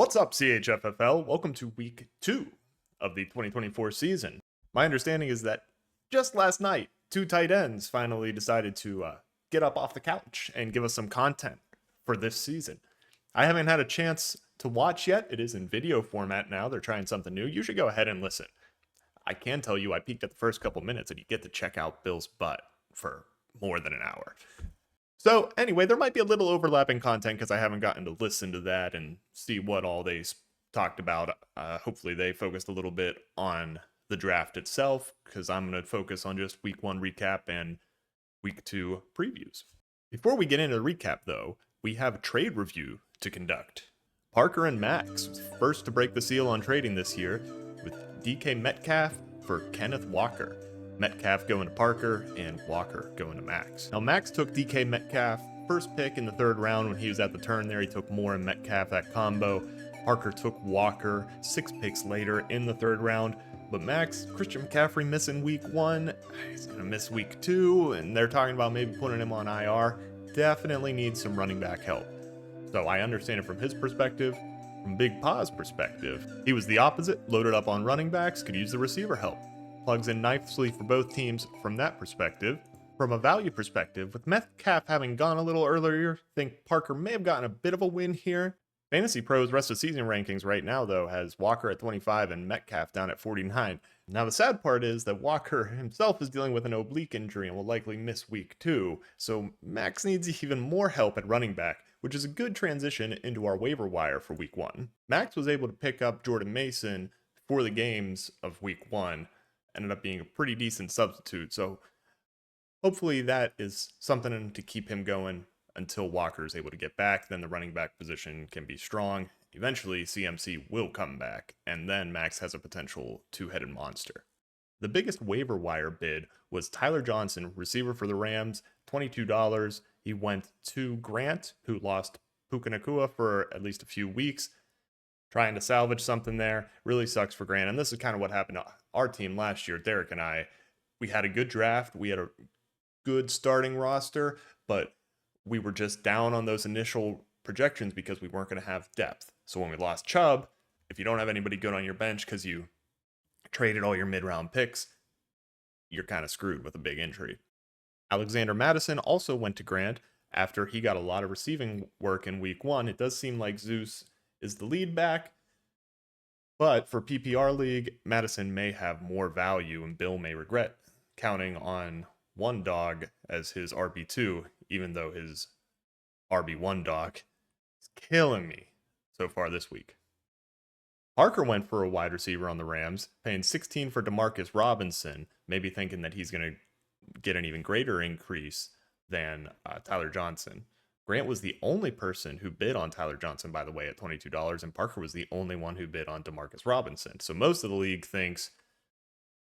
What's up, CHFFL? Welcome to week 2 of the 2024 season. My understanding is that just last night, 2 tight ends finally decided to get up off the couch and give us some content for this season. I haven't had a chance to watch yet. It is in video format now. They're trying something new. You should go ahead and listen. I can tell you I peeked at the first couple minutes and you get to check out Bill's butt for more than an hour. So anyway, there might be a little overlapping content because I haven't gotten to listen to that and see what all they talked about. Hopefully they focused a little bit on the draft itself because I'm going to focus on just week 1 recap and week 2 previews. Before we get into the recap though, we have a trade review to conduct. Parker and Max was first to break the seal on trading this year with DK Metcalf for Kenneth Walker. Metcalf going to Parker and Walker going to Max. Now Max took DK Metcalf first pick in the 3rd round when he was at the turn there. He took Moore and Metcalf, that combo. Parker took Walker 6 picks later in the 3rd round. But Max, Christian McCaffrey missing week 1. He's going to miss week 2. And they're talking about maybe putting him on IR. Definitely needs some running back help. So I understand it from his perspective. From Big Pa's perspective, he was the opposite, loaded up on running backs, could use the receiver help. Plugs in nicely for both teams from that perspective. From a value perspective, with Metcalf having gone a little earlier, I think Parker may have gotten a bit of a win here. Fantasy Pros rest of season rankings right now, though, has Walker at 25 and Metcalf down at 49. Now, the sad part is that Walker himself is dealing with an oblique injury and will likely miss week 2, so Max needs even more help at running back, which is a good transition into our waiver wire for week 1. Max was able to pick up Jordan Mason for the games of week 1, ended up being a pretty decent substitute, so hopefully that is something to keep him going until Walker is able to get back. Then the running back position can be strong. Eventually CMC will come back, and then Max has a potential 2-headed monster. The biggest waiver wire bid was Tyler Johnson, receiver for the Rams, $22. He went to Grant, who lost Puka Nacua for at least a few weeks, trying to salvage something there. Really sucks for Grant, and this is kind of what happened to our team last year. Derek and I, we had a good draft. We had a good starting roster, but we were just down on those initial projections because we weren't going to have depth. So when we lost Chubb, if you don't have anybody good on your bench because you traded all your mid-round picks, you're kind of screwed with a big injury. Alexander Madison also went to Grant after he got a lot of receiving work in week 1. It does seem like Zeus is the lead back, but for PPR league, Madison may have more value and Bill may regret counting on one dog as his RB2, even though his RB1 dog is killing me so far this week. Parker went for a wide receiver on the Rams, paying $16 for Demarcus Robinson, maybe thinking that he's going to get an even greater increase than Tyler Johnson. Grant was the only person who bid on Tyler Johnson, by the way, at $22, and Parker was the only one who bid on Demarcus Robinson. So most of the league thinks,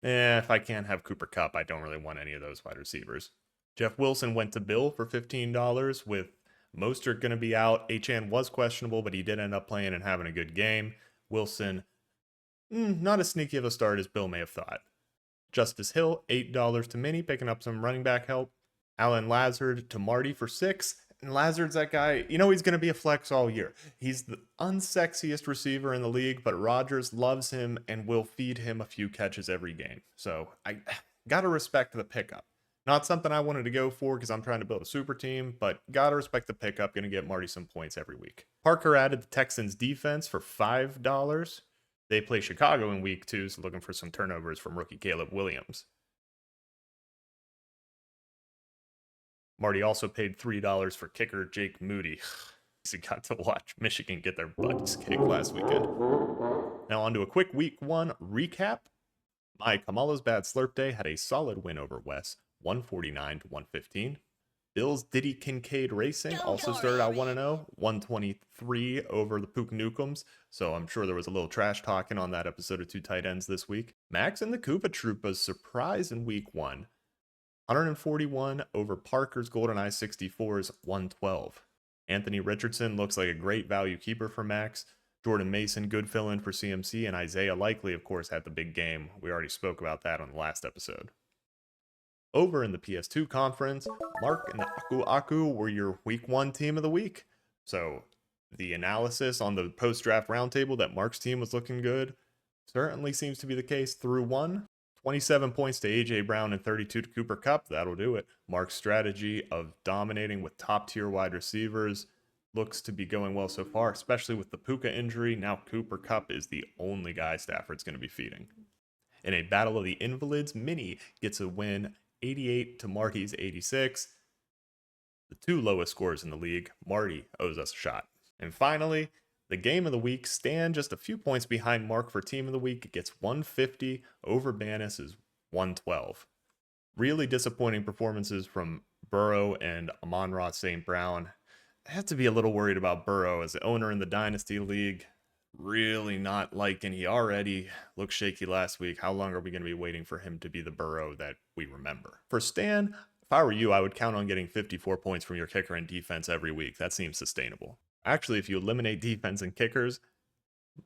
if I can't have Cooper Kupp, I don't really want any of those wide receivers. Jeff Wilson went to Bill for $15, with Mostert going to be out. Achane was questionable, but he did end up playing and having a good game. Wilson, not as sneaky of a start as Bill may have thought. Justice Hill, $8 to Minnie, picking up some running back help. Alan Lazard to Marty for $6. And Lazard's that guy, he's going to be a flex all year. He's the unsexiest receiver in the league, but Rodgers loves him and will feed him a few catches every game. So I got to respect the pickup. Not something I wanted to go for because I'm trying to build a super team, but got to respect the pickup. Going to get Marty some points every week. Parker added the Texans defense for $5. They play Chicago in week 2, so looking for some turnovers from rookie Caleb Williams. Marty also paid $3 for kicker Jake Moody. He got to watch Michigan get their butts kicked last weekend. Now on to a quick week 1 recap. My Kamala's Bad Slurp Day had a solid win over Wes, 149-115. Bill's Diddy Kincaid Racing also started out 1-0, 123 over the Pook Nukums, so I'm sure there was a little trash talking on that episode of 2 Tight Ends this week. Max and the Koopa Troopas surprised in week 1, 141 over Parker's GoldenEye 64's 112. Anthony Richardson looks like a great value keeper for Max. Jordan Mason, good fill-in for CMC, and Isaiah Likely, of course, had the big game. We already spoke about that on the last episode. Over in the PS2 conference, Mark and the Aku Aku were your week 1 team of the week. So The analysis on the post-draft roundtable that Mark's team was looking good certainly seems to be the case through 27 points to A.J. Brown and 32 to Cooper Kupp. That'll do it. Mark's strategy of dominating with top-tier wide receivers looks to be going well so far, especially with the Puka injury. Now Cooper Kupp is the only guy Stafford's going to be feeding. In a battle of the invalids, Minnie gets a win, 88 to Marty's 86. The two lowest scores in the league. Marty owes us a shot. And finally, the game of the week, Stan just a few points behind Mark for team of the week. It gets 150 over Banis is 112. Really disappointing performances from Burrow and Amon-Ra St. Brown. I have to be a little worried about Burrow as the owner in the Dynasty League. Really not liking. He already looked shaky last week. How long are we going to be waiting for him to be the Burrow that we remember? For Stan, if I were you, I would count on getting 54 points from your kicker and defense every week. That seems sustainable. Actually, if you eliminate defense and kickers,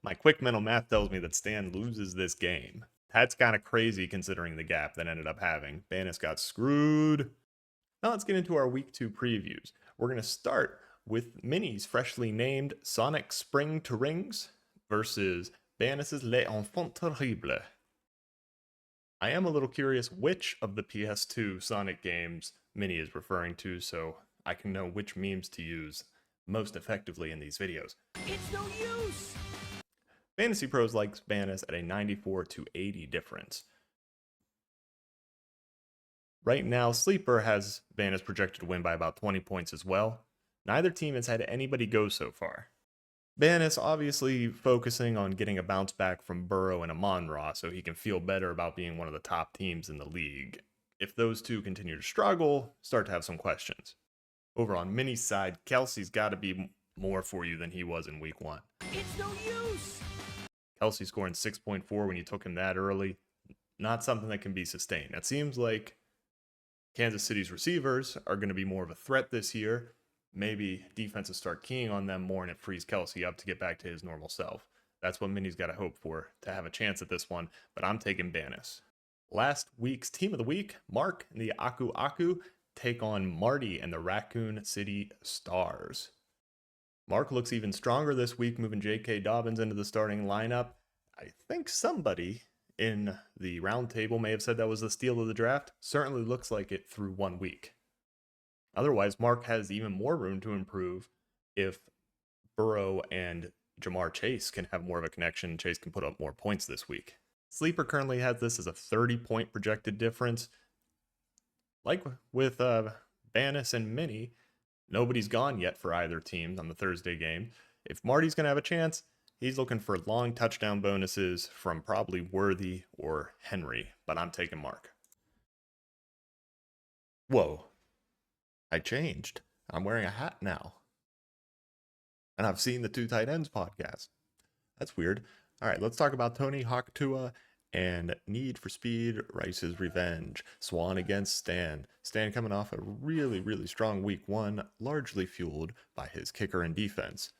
my quick mental math tells me that Stan loses this game. That's kind of crazy considering the gap that ended up having. Banis got screwed. Now let's get into our week 2 previews. We're going to start with Minnie's freshly named Sonic Spring to Rings versus Banis's Les Enfants Terribles. I am a little curious which of the PS2 Sonic games Minnie is referring to, so I can know which memes to use most effectively in these videos. It's no use! Fantasy Pros likes Banis at a 94 to 80 difference. Right now, Sleeper has Banis projected to win by about 20 points as well. Neither team has had anybody go so far. Banis obviously focusing on getting a bounce back from Burrow and Amon-Ra so he can feel better about being one of the top teams in the league. If those two continue to struggle, start to have some questions. Over on Minnie's side, Kelsey's got to be more for you than he was in week 1. It's no use! Kelsey scoring 6.4 when you took him that early. Not something that can be sustained. It seems like Kansas City's receivers are going to be more of a threat this year. Maybe defenses start keying on them more and it frees Kelsey up to get back to his normal self. That's what Minnie's got to hope for to have a chance at this one, but I'm taking Banis. Last week's team of the week, Mark and the Aku Aku take on Marty and the Raccoon City Stars. Mark looks even stronger this week, moving J.K. Dobbins into the starting lineup. I think somebody in the roundtable may have said that was the steal of the draft. Certainly looks like it through 1 week. Otherwise, Mark has even more room to improve if Burrow and Jamar Chase can have more of a connection. Chase can put up more points this week. Sleeper currently has this as a 30-point projected difference. Like with Banis and Minnie, nobody's gone yet for either team on the Thursday game. If Marty's going to have a chance, he's looking for long touchdown bonuses from probably Worthy or Henry, but I'm taking Mark. Whoa. I changed. I'm wearing a hat now. And I've seen the Two Tight Ends podcast. That's weird. All right, let's talk about Tony Hawk and Need for Speed, Rice's Revenge. Swan against Stan. Stan coming off a really, really strong week 1, largely fueled by his kicker and defense.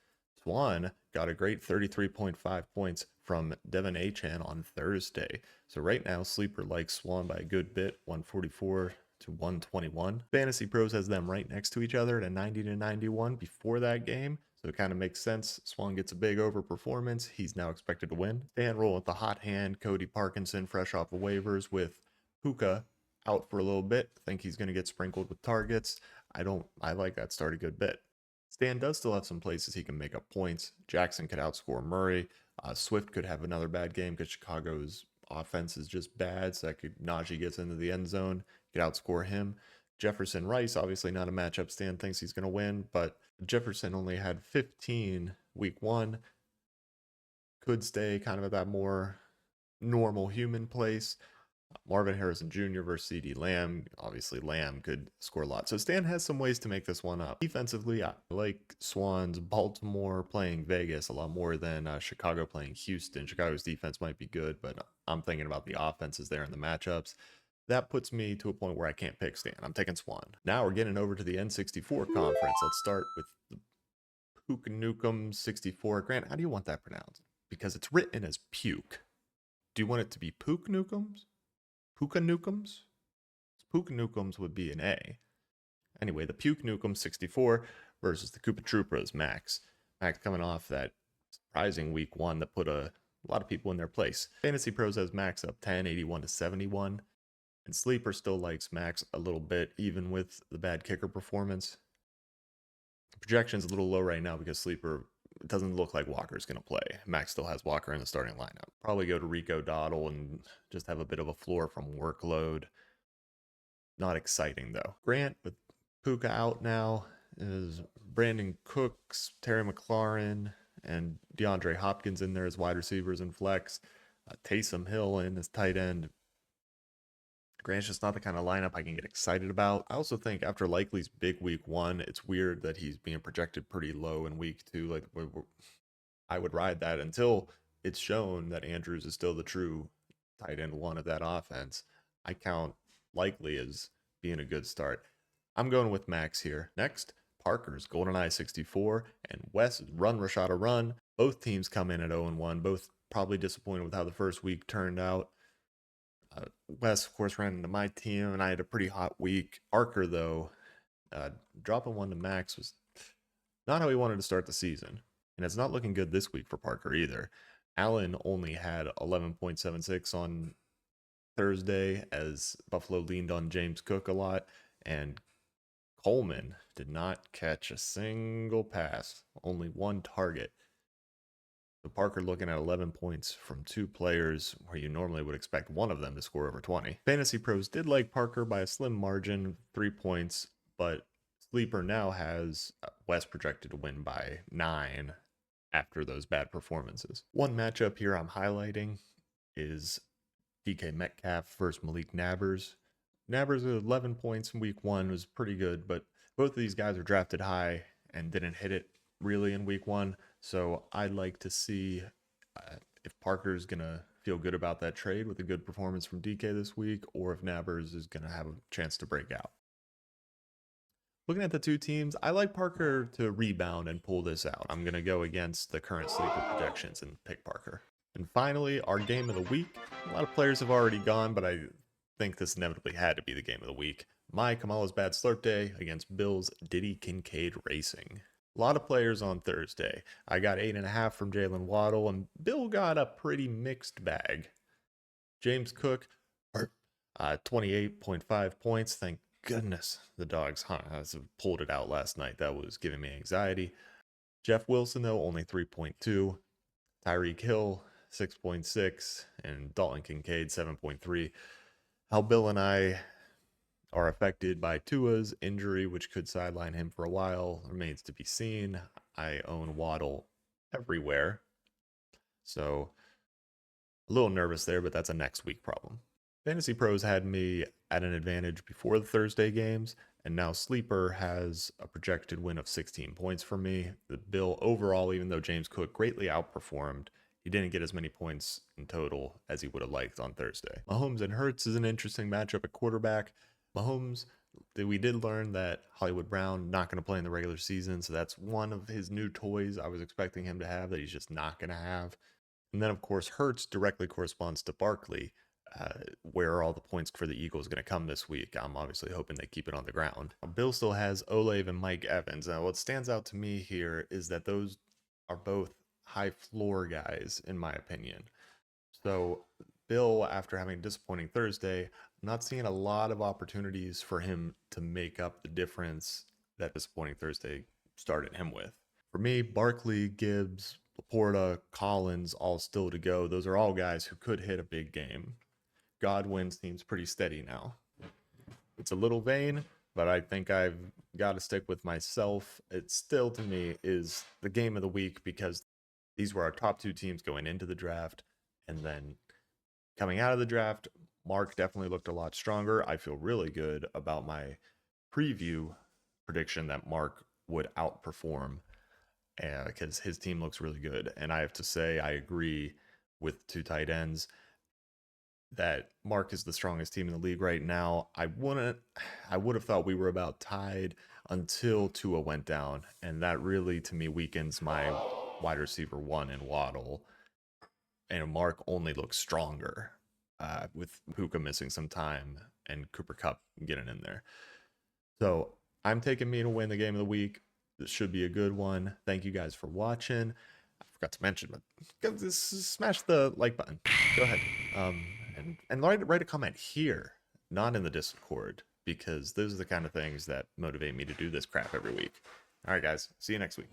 Swan got a great 33.5 points from Devin Achan on Thursday. So right now, Sleeper likes Swan by a good bit, 144 to 121. Fantasy Pros has them right next to each other at a 90 to 91 before that game. So it kind of makes sense. Swan gets a big overperformance. He's now expected to win. Stan rolling with the hot hand. Cody Parkinson fresh off the waivers with Puka out for a little bit. I think he's going to get sprinkled with targets. I like that start a good bit. Stan does still have some places he can make up points. Jackson could outscore Murray. Swift could have another bad game because Chicago's offense is just bad. So that Najee gets into the end zone, could outscore him. Jefferson Rice, obviously not a matchup Stan thinks he's going to win, but Jefferson only had 15 week 1. Could stay kind of at that more normal human place. Marvin Harrison Jr. versus CeeDee Lamb. Obviously, Lamb could score a lot. So Stan has some ways to make this one up. Defensively, I like Swan's Baltimore playing Vegas a lot more than Chicago playing Houston. Chicago's defense might be good, but I'm thinking about the offenses there and the matchups. That puts me to a point where I can't pick Stan. I'm taking Swan. Now we're getting over to the N64 conference. Let's start with the Puka Nukem 64. Grant, how do you want that pronounced? Because it's written as puke. Do you want it to be Puka Nukums? Puka Nukums? Puka Nukums would be an A. Anyway, the Puke Nukem 64 versus the Koopa Troopas Max. Max coming off that surprising week 1 that put a lot of people in their place. Fantasy Pros has Max up 10, 81 to 71. And Sleeper still likes Max a little bit, even with the bad kicker performance. The projection's a little low right now because Sleeper doesn't look like Walker's going to play. Max still has Walker in the starting lineup. Probably go to Rico Dottle and just have a bit of a floor from workload. Not exciting, though. Grant with Puka out now is Brandon Cooks, Terry McLaurin, and DeAndre Hopkins in there as wide receivers and flex. Taysom Hill in as tight end. Grant's just not the kind of lineup I can get excited about. I also think after Likely's big week 1, it's weird that he's being projected pretty low in week 2. Like, I would ride that until it's shown that Andrews is still the true tight end 1 of that offense. I count Likely as being a good start. I'm going with Max here. Next, Parker's GoldenEye 64 and Wes Run Rashada Run. Both teams come in at 0-1. Both probably disappointed with how the first week turned out. Wes, of course, ran into my team, and I had a pretty hot week. Parker, though, dropping 1 to Max was not how he wanted to start the season. And it's not looking good this week for Parker either. Allen only had 11.76 on Thursday as Buffalo leaned on James Cook a lot. And Coleman did not catch a single pass, only 1 target. So Parker looking at 11 points from 2 players where you normally would expect one of them to score over 20. Fantasy Pros did like Parker by a slim margin, 3 points, but Sleeper now has Wes projected to win by 9 after those bad performances. One matchup here I'm highlighting is DK Metcalf versus Malik Nabers. Nabers with 11 points in week 1 was pretty good, but both of these guys were drafted high and didn't hit it really in week 1. So I'd like to see if Parker's going to feel good about that trade with a good performance from DK this week, or if Nabers is going to have a chance to break out. Looking at the 2 teams, I like Parker to rebound and pull this out. I'm going to go against the current Sleeper projections and pick Parker. And finally, our game of the week. A lot of players have already gone, but I think this inevitably had to be the game of the week. My Kamala's Bad Slurp Day against Bill's Diddy Kincaid Racing. A lot of players on Thursday. I got 8.5 from Jalen Waddle, and Bill got a pretty mixed bag. James Cook, 28.5 points. Thank goodness the dogs pulled it out last night. That was giving me anxiety. Jeff Wilson, though, only 3.2. Tyreek Hill, 6.6. And Dalton Kincaid, 7.3. How Bill and I are affected by Tua's injury, which could sideline him for a while, remains to be seen. I own Waddle everywhere. So a little nervous there, but that's a next week problem. Fantasy Pros had me at an advantage before the Thursday games, and now Sleeper has a projected win of 16 points for me. The Bill overall, even though James Cook greatly outperformed, he didn't get as many points in total as he would have liked on Thursday. Mahomes and Hurts is an interesting matchup at quarterback. Mahomes, we did learn that Hollywood Brown not going to play in the regular season, so that's one of his new toys I was expecting him to have that he's just not going to have. And then, of course, Hurts directly corresponds to Barkley, where are all the points for the Eagles going to come this week? I'm obviously hoping they keep it on the ground. Bill still has Olave and Mike Evans. Now, what stands out to me here is that those are both high floor guys, in my opinion. So Bill, after having a disappointing Thursday, I'm not seeing a lot of opportunities for him to make up the difference that disappointing Thursday started him with. For me, Barkley, Gibbs, Laporta, Collins, all still to go. Those are all guys who could hit a big game. Godwin seems pretty steady now. It's a little vain, but I think I've got to stick with myself. It still, to me, is the game of the week because these were our top 2 teams going into the draft. And then coming out of the draft, Mark definitely looked a lot stronger. I feel really good about my preview prediction that Mark would outperform because his team looks really good. And I have to say, I agree with 2 tight ends that Mark is the strongest team in the league right now. I would have thought we were about tied until Tua went down, and that really, to me, weakens my wide receiver 1 in Waddle. And Mark only looks stronger with Puka missing some time and Cooper Kupp getting in there. So I'm taking me to win the game of the week. This should be a good one. Thank you guys for watching. I forgot to mention, but smash the like button. Go ahead. And write a comment here, not in the Discord, because those are the kind of things that motivate me to do this crap every week. All right, guys. See you next week.